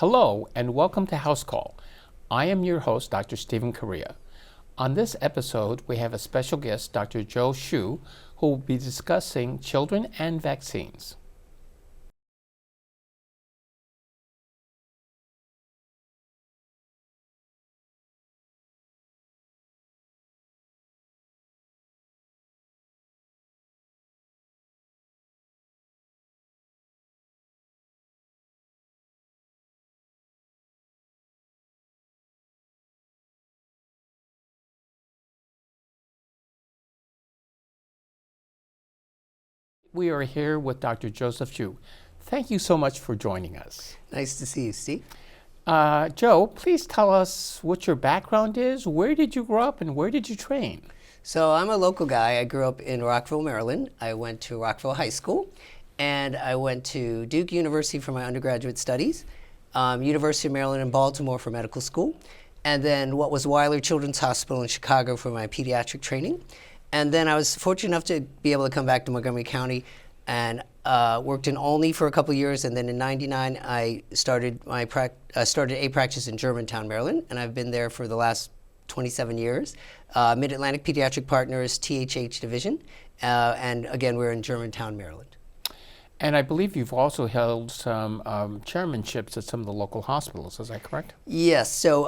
Hello and welcome to Housecall. I am your host, Dr. Stephen Kariya. On this episode, we have a special guest, Dr. Joe Hsu, who will be discussing children and vaccines. We are here with Dr. Joseph Hsu. Thank you so much for joining us. Nice to see you, Steve. Joe, please tell us what your background is. Where did you grow up and where did you train? So I'm a local guy. I grew up in Rockville, Maryland. I went to Rockville High School, and I went to Duke University for my undergraduate studies, University of Maryland in Baltimore for medical school, and then what was Weiler Children's Hospital in Chicago for my pediatric training. And then I was fortunate enough to be able to come back to Montgomery County and worked in Olney for a couple of years. And then in '99, I started a practice in Germantown, Maryland, and I've been there for the last 27 years. Mid-Atlantic Pediatric Partners, THH Division, and again, we're in Germantown, Maryland. And I believe you've also held some chairmanships at some of the local hospitals, is that correct? Yes, so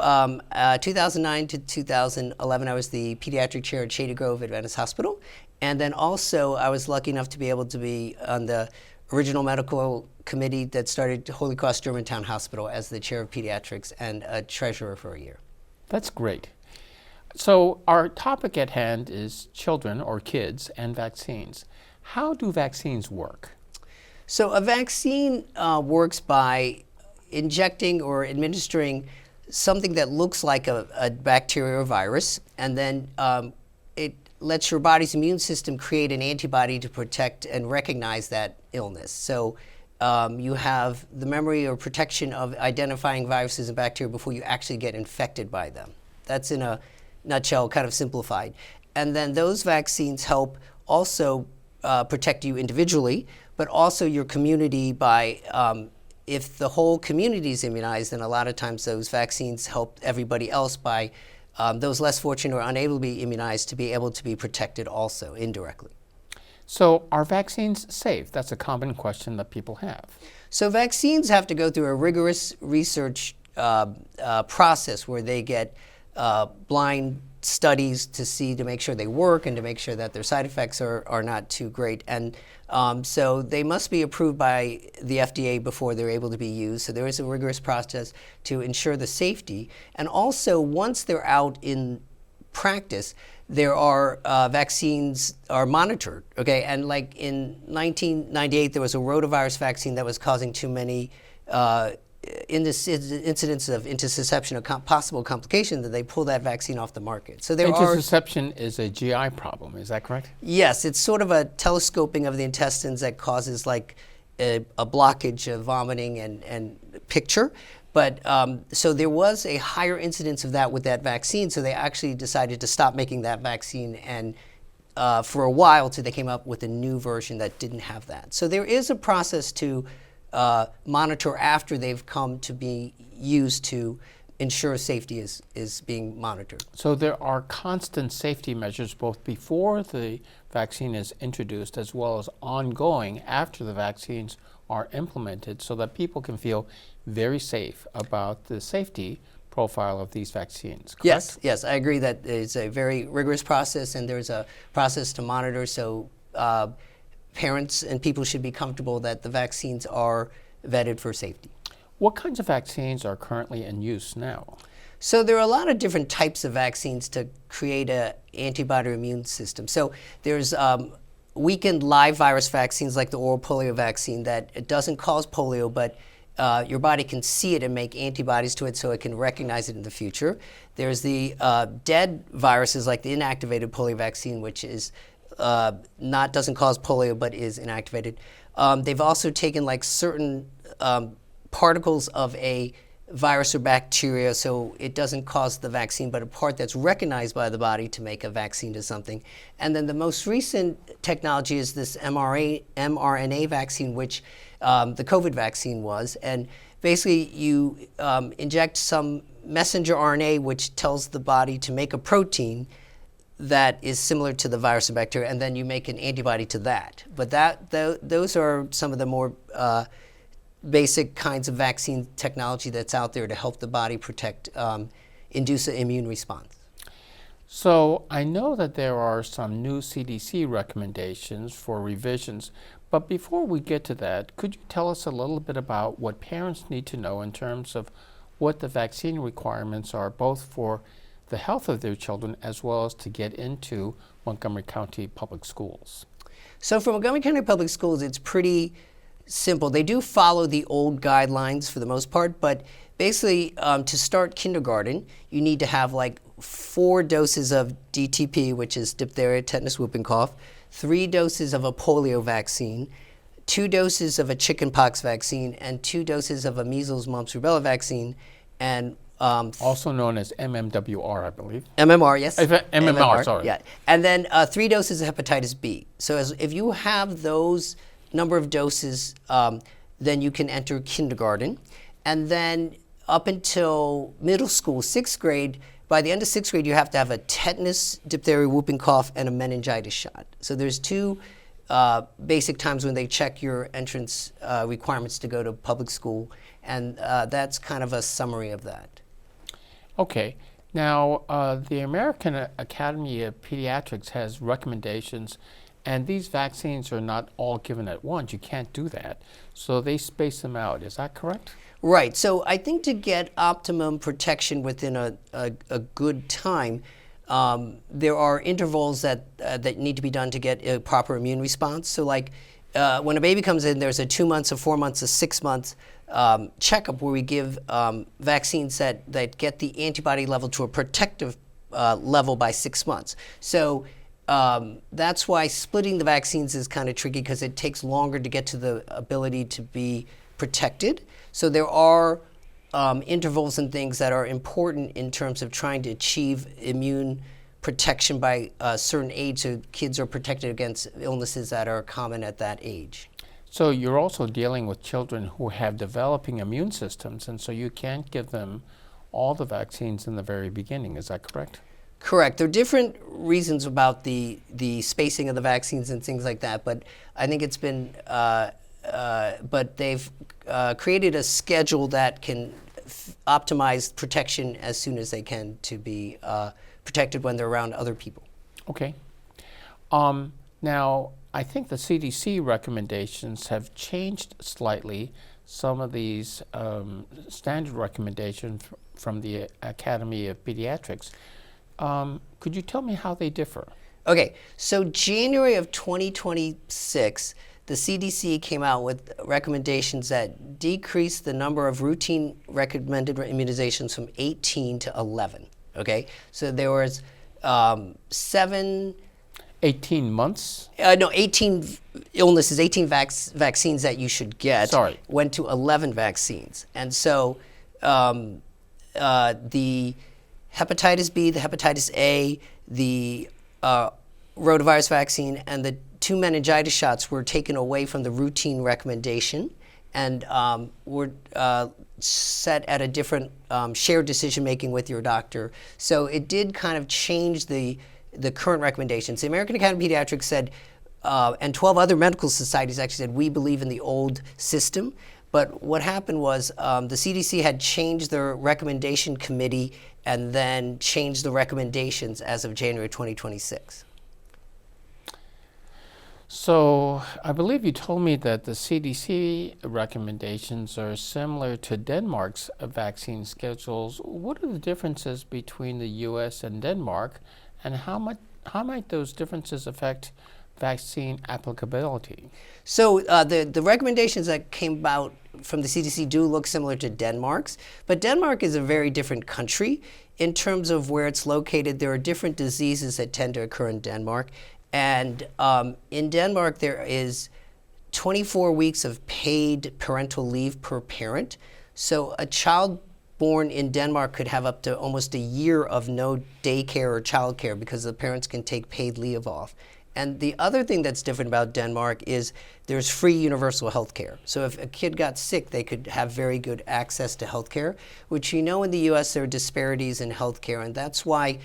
2009 to 2011, I was the pediatric chair at Shady Grove Adventist Hospital. And then also, I was lucky enough to be able to be on the original medical committee that started Holy Cross Germantown Hospital as the chair of pediatrics and a treasurer for a year. That's great. So our topic at hand is children or kids and vaccines. How do vaccines work? So a vaccine works by injecting or administering something that looks like a bacteria or virus, and then it lets your body's immune system create an antibody to protect and recognize that illness. So you have the memory or protection of identifying viruses and bacteria before you actually get infected by them. That's in a nutshell, kind of simplified. And then those vaccines help also protect you individually, but also your community by, if the whole community is immunized, then a lot of times those vaccines help everybody else by those less fortunate or unable to be immunized to be able to be protected also indirectly. So are vaccines safe? That's a common question that people have. So vaccines have to go through a rigorous research process where they get blind studies to make sure they work and to make sure that their side effects are not too great. And so they must be approved by the FDA before they're able to be used. So there is a rigorous process to ensure the safety. And also, once they're out in practice, there are vaccines are monitored, okay? And like in 1998, there was a rotavirus vaccine that was causing too many incidents of intussusception or possible complications that they pull that vaccine off the market. So Intussusception is a GI problem, is that correct? Yes, it's sort of a telescoping of the intestines that causes like a blockage of vomiting and picture. But so there was a higher incidence of that with that vaccine, so they actually decided to stop making that vaccine and for a while till they came up with a new version that didn't have that. So there is a process to monitor after they've come to be used to ensure safety is being monitored. So there are constant safety measures both before the vaccine is introduced as well as ongoing after the vaccines are implemented so that people can feel very safe about the safety profile of these vaccines, correct? Yes, I agree that it's a very rigorous process and there's a process to monitor, so parents and people should be comfortable that the vaccines are vetted for safety. What kinds of vaccines are currently in use now? So there are a lot of different types of vaccines to create an antibody immune system. So there's weakened live virus vaccines like the oral polio vaccine that it doesn't cause polio, but your body can see it and make antibodies to it so it can recognize it in the future. There's the dead viruses like the inactivated polio vaccine, which is doesn't cause polio but is inactivated. They've also taken like certain particles of a virus or bacteria, so it doesn't cause the vaccine, but a part that's recognized by the body to make a vaccine to something. And then the most recent technology is this mRNA vaccine, which the COVID vaccine was. And basically you inject some messenger RNA, which tells the body to make a protein that is similar to the virus or bacteria, and then you make an antibody to that. But those are some of the more basic kinds of vaccine technology that's out there to help the body protect, induce an immune response. So I know that there are some new CDC recommendations for revisions, but before we get to that, could you tell us a little bit about what parents need to know in terms of what the vaccine requirements are, both for the health of their children as well as to get into Montgomery County Public Schools? So for Montgomery County Public Schools, it's pretty simple. They do follow the old guidelines for the most part, but basically to start kindergarten, you need to have like 4 doses of DTP, which is diphtheria, tetanus, whooping cough, 3 doses of a polio vaccine, 2 doses of a chickenpox vaccine, and 2 doses of a measles, mumps, rubella vaccine, and also known as MMWR, I believe. MMR, yes. MMR, sorry. Yeah, and then 3 doses of hepatitis B. So if you have those number of doses, then you can enter kindergarten, and then up until middle school, 6th grade. By the end of 6th grade, you have to have a tetanus, diphtheria, whooping cough, and a meningitis shot. So there's 2 basic times when they check your entrance requirements to go to public school, and that's kind of a summary of that. Okay. Now, the American Academy of Pediatrics has recommendations, and these vaccines are not all given at once. You can't do that. So they space them out. Is that correct? Right. So I think to get optimum protection within a good time, there are intervals that need to be done to get a proper immune response. So like when a baby comes in, there's a 2 months, a 4 months, a 6 months checkup where we give vaccines that get the antibody level to a protective level by 6 months. So that's why splitting the vaccines is kind of tricky, because it takes longer to get to the ability to be protected. So there are intervals and things that are important in terms of trying to achieve immune protection by a certain age, so kids are protected against illnesses that are common at that age. So you're also dealing with children who have developing immune systems, and so you can't give them all the vaccines in the very beginning. Is that correct? Correct. There are different reasons about the spacing of the vaccines and things like that, but I think it's been, but they've created a schedule that can optimize protection as soon as they can to be protected when they're around other people. Okay. Now, I think the CDC recommendations have changed slightly. Some of these standard recommendations from the Academy of Pediatrics. Could you tell me how they differ? Okay, so January of 2026, the CDC came out with recommendations that decreased the number of routine recommended immunizations from 18 to 11. Okay, so there was 18 months? No, 18 illnesses, 18 vaccines that you should get. Sorry. Went to 11 vaccines. And so the hepatitis B, the hepatitis A, the rotavirus vaccine, and the 2 meningitis shots were taken away from the routine recommendation and were set at a different shared decision-making with your doctor. So it did kind of change the current recommendations. The American Academy of Pediatrics said, and 12 other medical societies actually said, we believe in the old system. But what happened was the CDC had changed their recommendation committee and then changed the recommendations as of January 2026. So I believe you told me that the CDC recommendations are similar to Denmark's vaccine schedules. What are the differences between the U.S. and Denmark, and how might those differences affect vaccine applicability? So the recommendations that came about from the CDC do look similar to Denmark's, but Denmark is a very different country in terms of where it's located. There are different diseases that tend to occur in Denmark. And in Denmark, there is 24 weeks of paid parental leave per parent. So a child born in Denmark could have up to almost a year of no daycare or childcare because the parents can take paid leave off. And the other thing that's different about Denmark is there's free universal health care. So if a kid got sick, they could have very good access to health care, which in the US there are disparities in health care, and that's why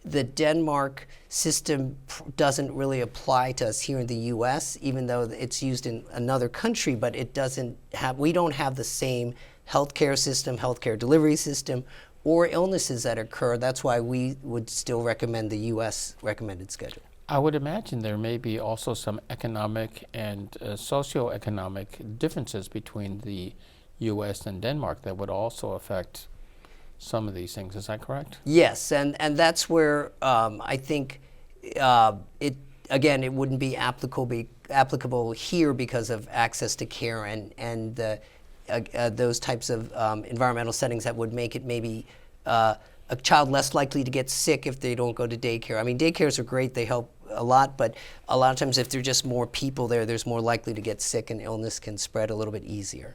the Denmark system doesn't really apply to us here in the US, even though it's used in another country, but we don't have the same healthcare system, healthcare delivery system, or illnesses that occur. That's why we would still recommend the US recommended schedule. I would imagine there may be also some economic and socioeconomic differences between the US and Denmark that would also affect some of these things. Is that correct? Yes, and that's where I think it wouldn't be applicable here because of access to care and those types of environmental settings that would make it maybe a child less likely to get sick if they don't go to daycare. I mean, daycares are great, they help a lot, but a lot of times if there are just more people there, there's more likely to get sick and illness can spread a little bit easier.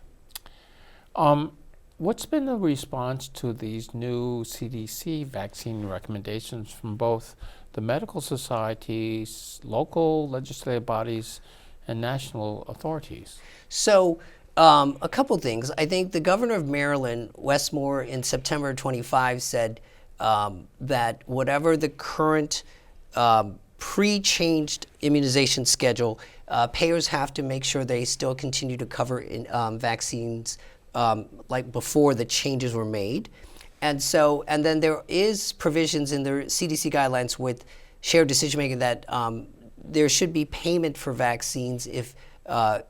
What's been the response to these new CDC vaccine recommendations from both the medical societies, local legislative bodies, and national authorities? So, a couple things. I think the governor of Maryland, Westmore, in September 25 said that whatever the current pre-changed immunization schedule, payers have to make sure they still continue to cover vaccines like before the changes were made. And then there is provisions in the CDC guidelines with shared decision making that there should be payment for vaccines if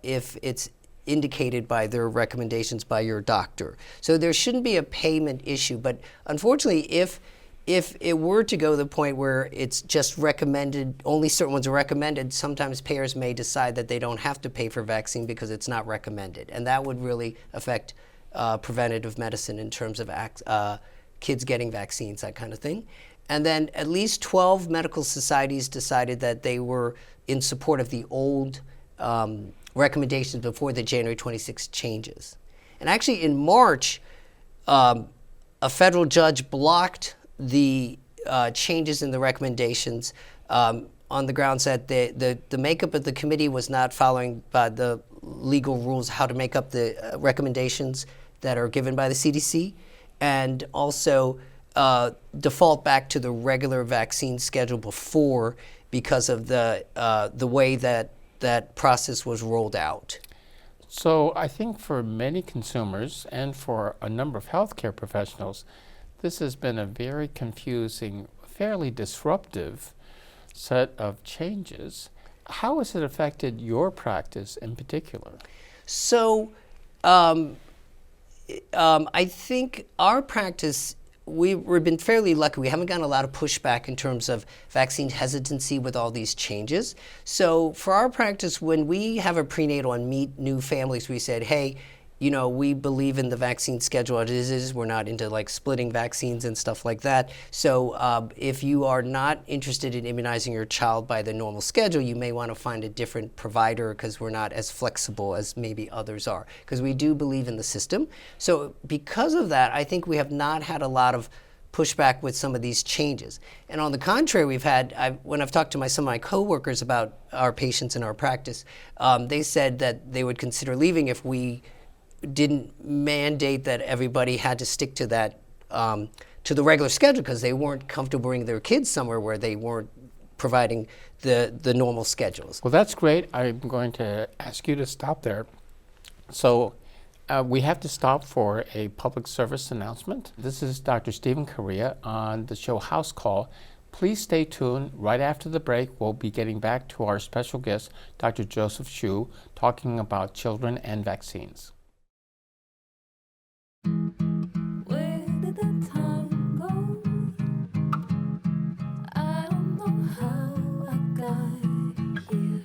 it's indicated by their recommendations by your doctor. So there shouldn't be a payment issue, but unfortunately if it were to go to the point where it's just recommended, only certain ones are recommended, sometimes payers may decide that they don't have to pay for vaccine because it's not recommended. And that would really affect preventative medicine in terms of kids getting vaccines, that kind of thing. And then at least 12 medical societies decided that they were in support of the old recommendations before the January 26 changes. And actually in March, a federal judge blocked the changes in the recommendations on the grounds that the makeup of the committee was not following by the legal rules how to make up the recommendations that are given by the CDC, and also default back to the regular vaccine schedule before because of the way that process was rolled out. So I think for many consumers and for a number of healthcare professionals, this has been a very confusing, fairly disruptive set of changes. How has it affected your practice in particular? So I think our practice, we've been fairly lucky. We haven't gotten a lot of pushback in terms of vaccine hesitancy with all these changes. So for our practice, when we have a prenatal and meet new families, we said, hey, we believe in the vaccine schedule as it is. We're not into like splitting vaccines and stuff like that. So if you are not interested in immunizing your child by the normal schedule, you may want to find a different provider because we're not as flexible as maybe others are, because we do believe in the system. So because of that, I think we have not had a lot of pushback with some of these changes. And on the contrary, when I've talked to some of my coworkers about our patients in our practice, they said that they would consider leaving if we didn't mandate that everybody had to stick to that, to the regular schedule, because they weren't comfortable bringing their kids somewhere where they weren't providing the normal schedules. Well, that's great. I'm going to ask you to stop there. So we have to stop for a public service announcement. This is Dr. Stephen Kariya on the show Housecall. Please stay tuned. Right after the break, we'll be getting back to our special guest, Dr. Joseph Hsu, talking about children and vaccines. Where did the time go? I don't know how I got here.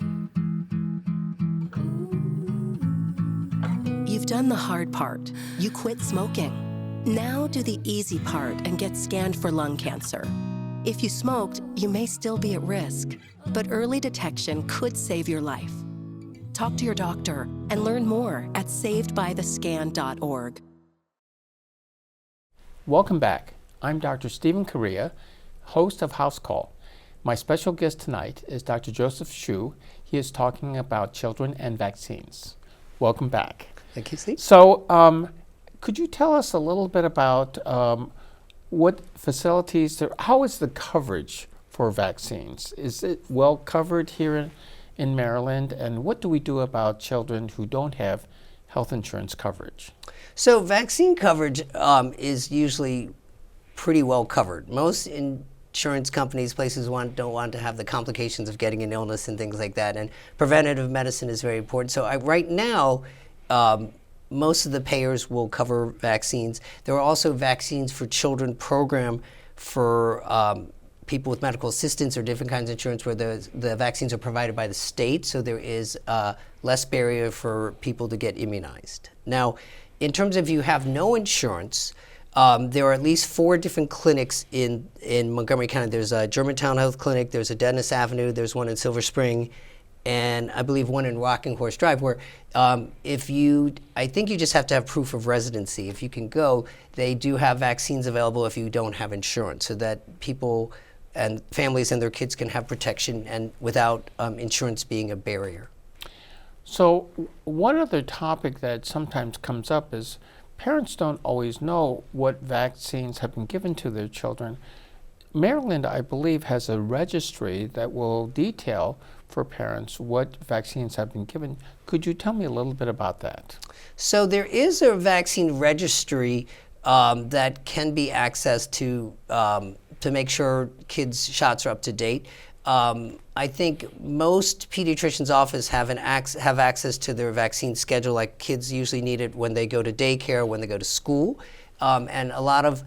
You've done the hard part. You quit smoking. Now do the easy part and get scanned for lung cancer. If you smoked, you may still be at risk, but early detection could save your life. Talk to your doctor and learn more at savedbythescan.org. Welcome back. I'm Dr. Stephen Kariya, host of Housecall. My special guest tonight is Dr. Joseph Shu. He is talking about children and vaccines. Welcome back. Thank you, Steve. So, could you tell us a little bit about what facilities there, how is the coverage for vaccines? Is it well covered here in Maryland? And what do we do about children who don't have health insurance coverage? So vaccine coverage is usually pretty well covered. Most insurance companies, places don't want to have the complications of getting an illness and things like that. And preventative medicine is very important. So right now, most of the payers will cover vaccines. There are also vaccines for children program for people with medical assistance or different kinds of insurance where the vaccines are provided by the state, so there is less barrier for people to get immunized. Now, in terms of you have no insurance, there are at least 4 different clinics in Montgomery County. There's a Germantown Health Clinic, there's a Dennis Avenue, there's one in Silver Spring, and I believe one in Rocking Horse Drive, where I think you just have to have proof of residency. If you can go, they do have vaccines available if you don't have insurance, so that people and families and their kids can have protection and without insurance being a barrier. So one other topic that sometimes comes up is parents don't always know what vaccines have been given to their children. Maryland, I believe, has a registry that will detail for parents what vaccines have been given. Could you tell me a little bit about that? So there is a vaccine registry that can be accessed to make sure kids' shots are up to date. I think most pediatricians' offices have access to their vaccine schedule. Like kids usually need it when they go to daycare, when they go to school, and a lot of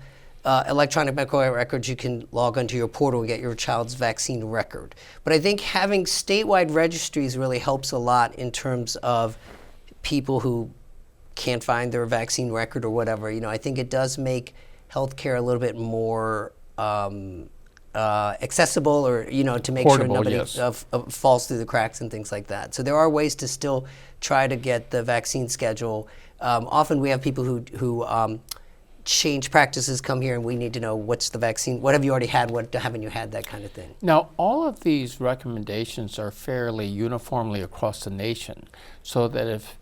electronic medical records, you can log onto your portal and get your child's vaccine record. But I think having statewide registries really helps a lot in terms of people who can't find their vaccine record or whatever. I think it does make healthcare a little bit more accessible, or to make portable, sure nobody yes. falls through the cracks and things like that. So there are ways to still try to get the vaccine schedule. Often we have people who change practices come here, and we need to know what's the vaccine, what have you already had, what haven't you had, that kind of thing. Now, all of these recommendations are fairly uniformly across the nation, so that if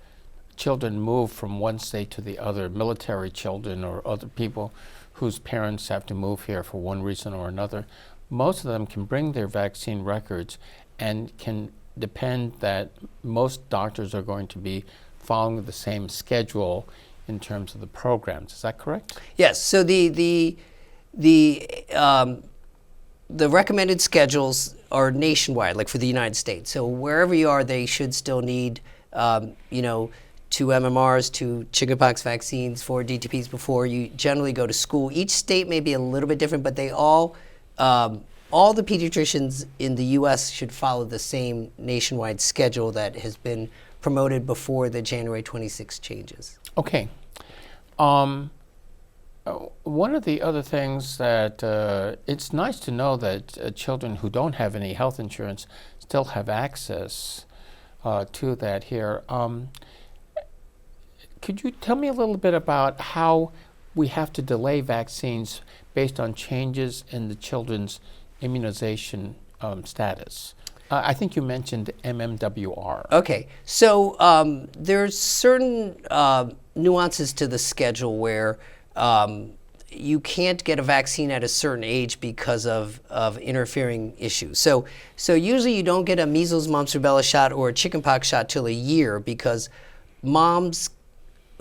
children move from one state to the other, military children or other people whose parents have to move here for one reason or another, most of them can bring their vaccine records and can depend that most doctors are going to be following the same schedule in terms of the programs. Is that correct? Yes. So the recommended schedules are nationwide, like for the United States. So wherever you are, they should still need, 2 MMRs, 2 chickenpox vaccines, 4 DTPs before you generally go to school. Each state may be a little bit different, but they all the pediatricians in the U.S. should follow the same nationwide schedule that has been promoted before the January 26 changes. Okay. One of the other things that it's nice to know that children who don't have any health insurance still have access to that here. Could you tell me a little bit about how we have to delay vaccines based on changes in the children's immunization status? I think you mentioned MMWR. Okay, so there's certain nuances to the schedule where you can't get a vaccine at a certain age because of interfering issues. So usually you don't get a measles, mumps, rubella shot or a chickenpox shot till a year, because moms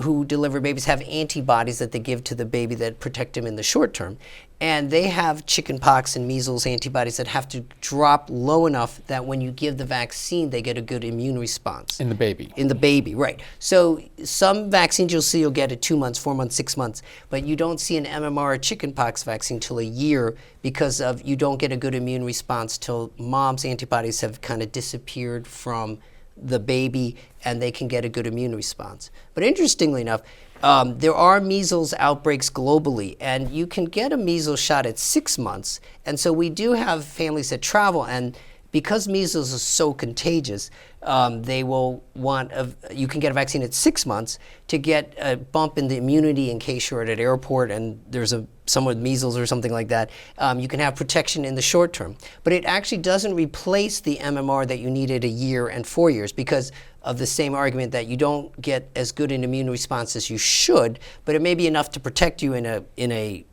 who deliver babies have antibodies that they give to the baby that protect them in the short term. And they have chickenpox and measles antibodies that have to drop low enough that when you give the vaccine, they get a good immune response. In the baby. In the baby, right. So some vaccines you'll get at 2 months, 4 months, 6 months, but you don't see an MMR or chickenpox vaccine till a year because of you don't get a good immune response till mom's antibodies have kind of disappeared from the baby and they can get a good immune response. But interestingly enough, there are measles outbreaks globally, and you can get a measles shot at 6 months. And so we do have families that travel, and because measles is so contagious, they will want, you can get a vaccine at 6 months to get a bump in the immunity in case you're at an airport and there's someone with measles or something like that. You can have protection in the short term. But it actually doesn't replace the MMR that you need at a year and 4 years because of the same argument that you don't get as good an immune response as you should, but it may be enough to protect you in a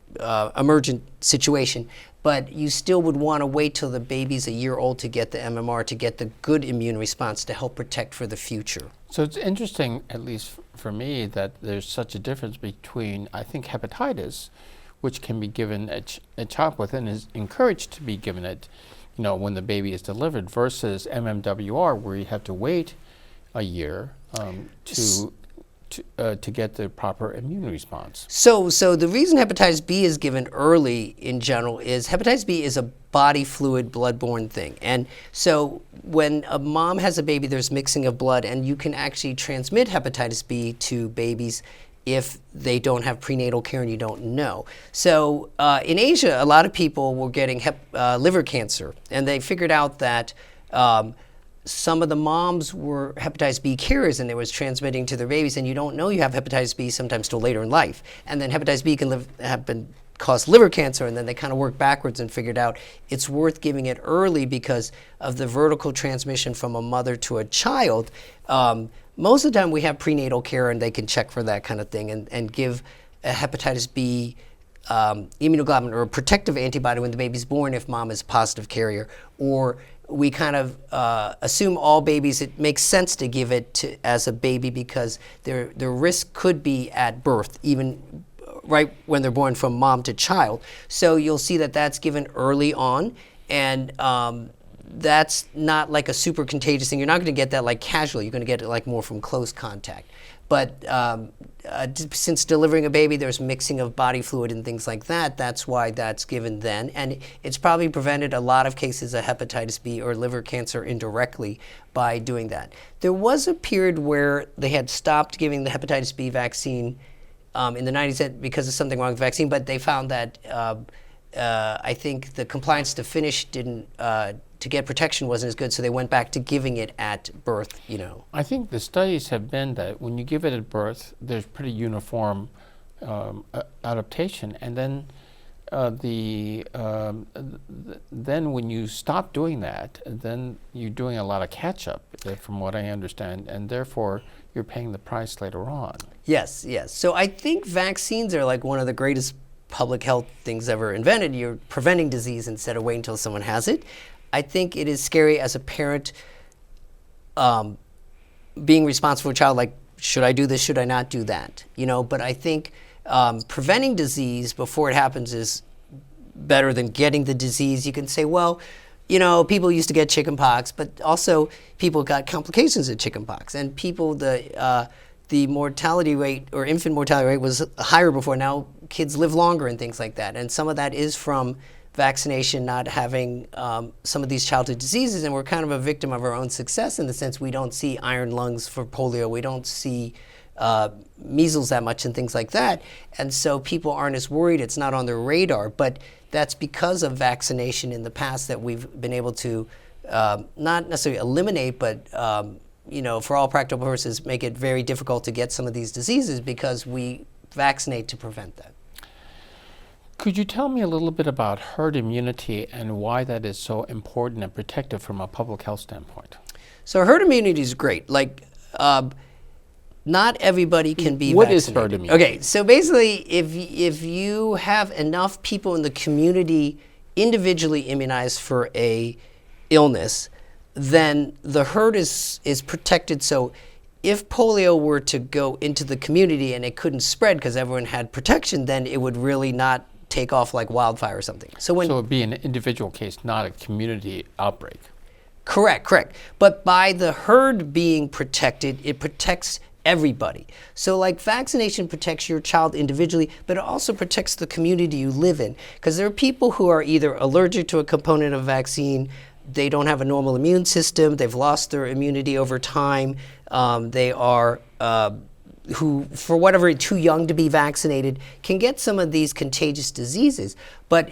emergent situation. But you still would want to wait till the baby's a year old to get the MMR, to get the good immune response to help protect for the future. So it's interesting, at least for me, that there's such a difference between, I think, hepatitis, which can be given a child with and is encouraged to be given it, when the baby is delivered, versus MMWR, where you have to wait a year to get the proper immune response. So the reason hepatitis B is given early in general is hepatitis B is a body fluid, bloodborne thing. And so when a mom has a baby, there's mixing of blood, and you can actually transmit hepatitis B to babies if they don't have prenatal care and you don't know. So in Asia, a lot of people were getting liver cancer, and they figured out that some of the moms were hepatitis B carriers and they was transmitting to their babies, and you don't know you have hepatitis B sometimes till later in life. And then hepatitis B can cause liver cancer, and then they kind of worked backwards and figured out it's worth giving it early because of the vertical transmission from a mother to a child. Most of the time we have prenatal care and they can check for that kind of thing and give a hepatitis B immunoglobulin or a protective antibody when the baby's born if mom is a positive carrier. Or we kind of assume all babies, it makes sense to give it as a baby because their risk could be at birth, even right when they're born from mom to child. So you'll see that that's given early on, and that's not like a super contagious thing. You're not going to get that like casually. You're going to get it like more from close contact. But since delivering a baby, there's mixing of body fluid and things like that. That's why that's given then. And it's probably prevented a lot of cases of hepatitis B or liver cancer indirectly by doing that. There was a period where they had stopped giving the hepatitis B vaccine in the 90s because of something wrong with the vaccine, but they found that I think the compliance to finish to get protection wasn't as good, so they went back to giving it at birth, I think the studies have been that when you give it at birth, there's pretty uniform adaptation, and then then when you stop doing that, then you're doing a lot of catch-up, from what I understand, and therefore you're paying the price later on. Yes. So I think vaccines are like one of the greatest public health things ever invented. You're preventing disease instead of waiting until someone has it. I think it is scary as a parent being responsible for a child, like, should I do this, should I not do that? But I think preventing disease before it happens is better than getting the disease. You can say, well, people used to get chickenpox, but also people got complications of chickenpox, and people, the mortality rate or infant mortality rate was higher before. Now kids live longer and things like that, and some of that is from vaccination not having some of these childhood diseases, and we're kind of a victim of our own success in the sense we don't see iron lungs for polio, we don't see measles that much and things like that, and so people aren't as worried, it's not on their radar, but that's because of vaccination in the past that we've been able to not necessarily eliminate, but for all practical purposes make it very difficult to get some of these diseases because we vaccinate to prevent that. Could you tell me a little bit about herd immunity and why that is so important and protective from a public health standpoint? So herd immunity is great. Like, not everybody can be What vaccinated. is herd immunity? Okay, so basically, if you have enough people in the community individually immunized for a illness, then the herd is protected. So if polio were to go into the community and it couldn't spread because everyone had protection, then it would really not take off like wildfire or something. So it would be an individual case, not a community outbreak. Correct. But by the herd being protected, it protects everybody. So like vaccination protects your child individually, but it also protects the community you live in. Because there are people who are either allergic to a component of vaccine, they don't have a normal immune system, they've lost their immunity over time, they are who, for whatever, too young to be vaccinated, can get some of these contagious diseases. But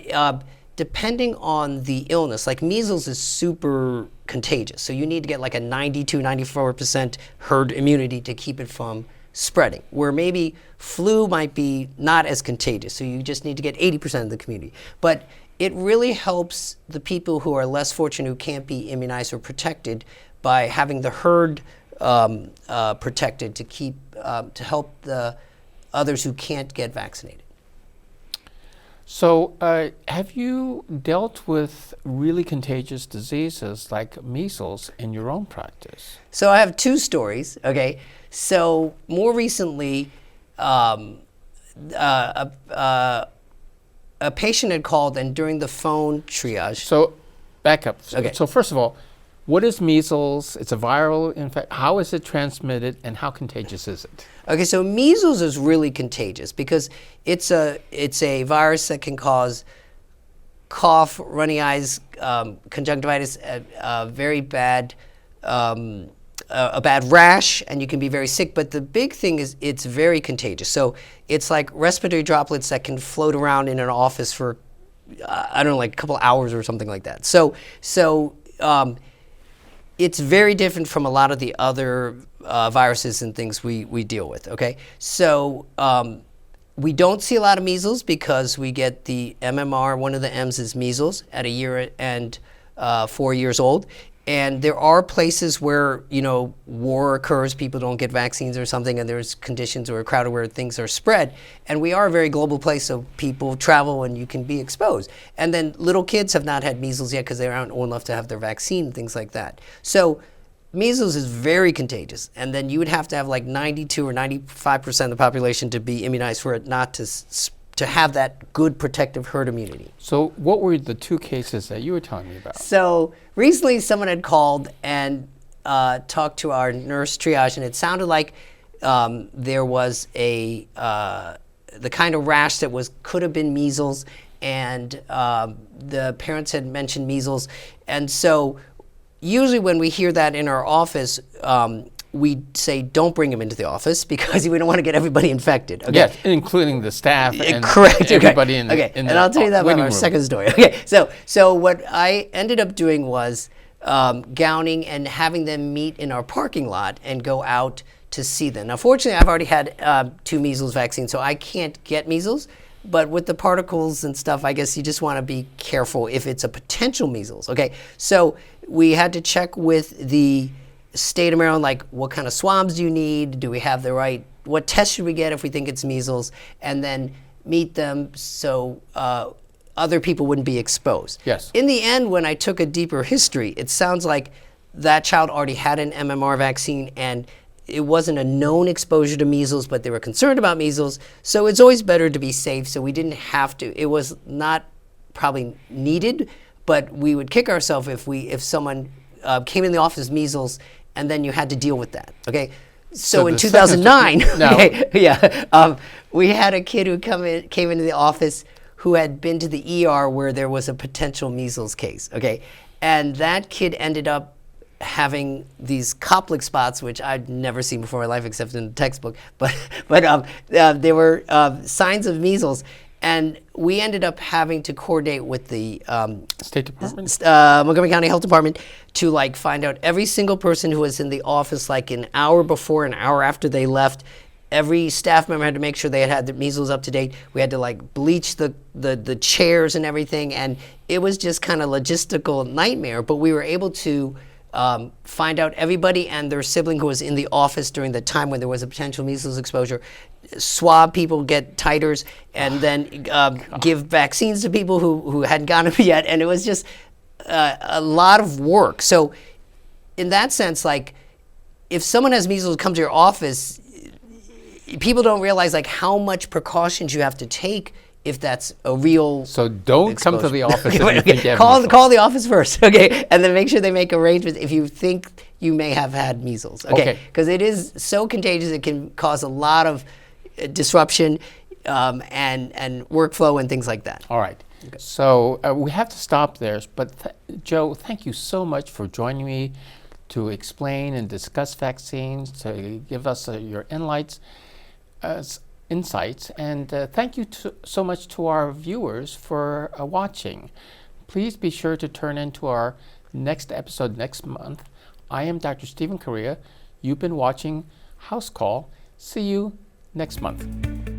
depending on the illness, like measles is super contagious. So you need to get like a 92, 94% herd immunity to keep it from spreading, where maybe flu might be not as contagious. So you just need to get 80% of the community. But it really helps the people who are less fortunate, who can't be immunized or protected, by having the herd protected to keep, to help the others who can't get vaccinated. So, have you dealt with really contagious diseases like measles in your own practice? So I have two stories, okay? So more recently, a patient had called, and during the phone triage. So, back up. Okay. So first of all, what is measles? It's a viral infection. How is it transmitted, and how contagious is it? Okay, so measles is really contagious because it's a virus that can cause cough, runny eyes, conjunctivitis, very bad, a bad rash, and you can be very sick. But the big thing is it's very contagious. So it's like respiratory droplets that can float around in an office for I don't know, like a couple hours or something like that. So it's very different from a lot of the other viruses and things we deal with, okay? So we don't see a lot of measles because we get the MMR, one of the M's is measles, at a year and 4 years old. And there are places where, you know, war occurs, people don't get vaccines or something, and there's conditions or a crowd where things are spread. And we are a very global place, so people travel and you can be exposed. And then little kids have not had measles yet because they aren't old enough to have their vaccine and things like that. So measles is very contagious. And then you would have to have like 92 or 95% of the population to be immunized for it not to have that good protective herd immunity. So what were the two cases that you were telling me about? So recently someone had called and talked to our nurse triage, and it sounded like there was the kind of rash that could have been measles, and the parents had mentioned measles. And so usually when we hear that in our office, we say don't bring him into the office because we don't want to get everybody infected. Okay? Yes, including the staff and correct. everybody in the Okay, in and the I'll tell you that about waiting our room. second story. Okay, so what I ended up doing was gowning and having them meet in our parking lot and go out to see them. Now, fortunately, I've already had 2 measles vaccines, so I can't get measles. But with the particles and stuff, I guess you just want to be careful if it's a potential measles. Okay, so we had to check with the state of Maryland, like what kind of swabs do you need? Do we have the right, what test should we get if we think it's measles? And then meet them so other people wouldn't be exposed. Yes. In the end, when I took a deeper history, it sounds like that child already had an MMR vaccine and it wasn't a known exposure to measles, but they were concerned about measles. So it's always better to be safe. So we didn't have to, it was not probably needed, but we would kick ourselves if someone came in the office measles and then you had to deal with that, okay? So in the 2009, no. okay, we had a kid who came into the office who had been to the ER where there was a potential measles case, okay? And that kid ended up having these Koplik spots, which I'd never seen before in my life except in the textbook, but they were signs of measles. And we ended up having to coordinate with the State Department? Montgomery County Health Department to like find out every single person who was in the office like an hour before, an hour after they left. Every staff member had to make sure they had the measles up to date. We had to like bleach the chairs and everything, and it was just kind of logistical nightmare. But we were able to find out everybody and their sibling who was in the office during the time when there was a potential measles exposure, swab people, get titers, and then give vaccines to people who hadn't gotten them yet. And it was just a lot of work. So in that sense, like if someone has measles, come to your office, people don't realize like how much precautions you have to take if that's a real So don't come to the office if you Okay, think you have call measles. the office first, okay? And then make sure they make arrangements if you think you may have had measles, okay? Because it is so contagious, it can cause a lot of disruption and workflow and things like that. All right. So we have to stop there. But Joe, thank you so much for joining me to explain and discuss vaccines, to give us your insights. insights. And thank you so much to our viewers for watching. Please be sure to turn into our next episode next month. I am Dr. Stephen Kariya. You've been watching Housecall. See you next month.